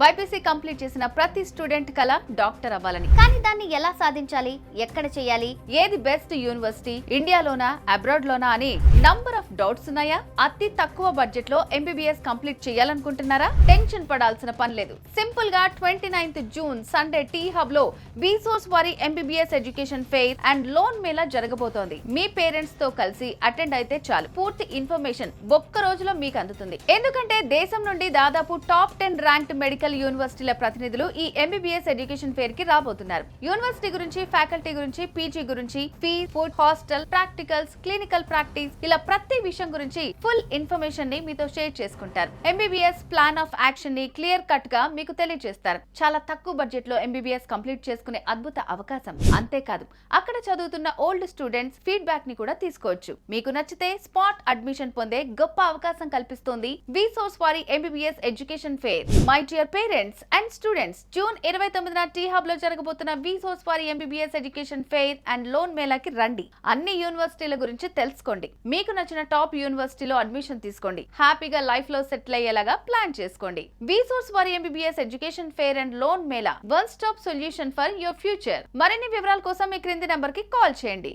BiPC complete చేసిన ప్రతి student కల డాక్టర్ అవ్వాలని. కానీ దాన్ని ఎలా సాధించాలి, ఎక్కడ చేయాలి, ఏది బెస్ట్ యూనివర్సిటీ, ఇండియాలోనా అబ్రాడ్ లోనా అని నంబర్ ఆఫ్ డౌట్స్ ఉన్నాయా? అతి తక్కువ బడ్జెట్ లో ఎంబీబీఎస్ కంప్లీట్ చేయాలనుకుంటున్నారా? టెన్షన్ పడాల్సిన పని లేదు. సింపుల్ గా 29th June Sunday tea hub లో విసోర్స్ వారి MBBS education fair and loan Mela జరగబోతోంది. మీ పేరెంట్స్ తో కలిసి అటెండ్ అయితే చాలు, పూర్తి ఇన్ఫర్మేషన్ ఒక్క రోజులో మీకు అందుతుంది. ఎందుకంటే దేశం నుండి దాదాపు టాప్ 10 ర్యాంక్డ్ మెడికల్ యూనివర్సిటీల ప్రతినిధులు ఈ ఎంబీబీఎస్ ఎడ్యుకేషన్ ఫెయిర్ కి రాబోతున్నారు. యూనివర్సిటీ గురించి, ఫ్యాకల్టీ గురించి, పీజీ గురించి, fees, food, hostel, practicals, clinical practice, ఇలా ప్రతి విషయం గురించి ఫుల్ ఇన్ఫర్మేషన్ ని మీతో షేర్ చేసుకుంటారు. ఎంబీబీఎస్ ప్లాన్ ఆఫ్ యాక్షన్ ని క్లియర్ కట్ గా మీకు తెలియజేస్తారు. చాలా తక్కువ బడ్జెట్ లో ఎంబీబీఎస్ కంప్లీట్ చేసుకునే అద్భుత అవకాశం. అంతేకాదు, అక్కడ చదువుతున్న ఓల్డ్ స్టూడెంట్స్ ఫీడ్బ్యాక్ ని కూడా తీసుకోవచ్చు. మీకు నచ్చితే స్పాట్ అడ్మిషన్ పొందే గొప్ప అవకాశం కల్పిస్తోంది విసోర్స్ వారి MBBS education fair. My dear parents and students, June 29న టీ హబ్ లో జరగబోతున్న విసోర్స్ వారి MBBS education fair and loan మేళాకి రండి. అన్ని యూనివర్సిటీల గురించి తెలుసుకోండి. మీకు నచ్చిన టాప్ యూనివర్సిటీలో అడ్మిషన్ తీసుకోండి. హ్యాపీగా లైఫ్ లో సెటిల్ అయ్యేలాగా ప్లాన్ చేసుకోండి. విసోర్స్ వారి MBBS education fair and loan Mela, one stop solution for your future. మరిన్ని వివరాల కోసం ఈ క్రింది నంబర్ కి కాల్ చేయండి.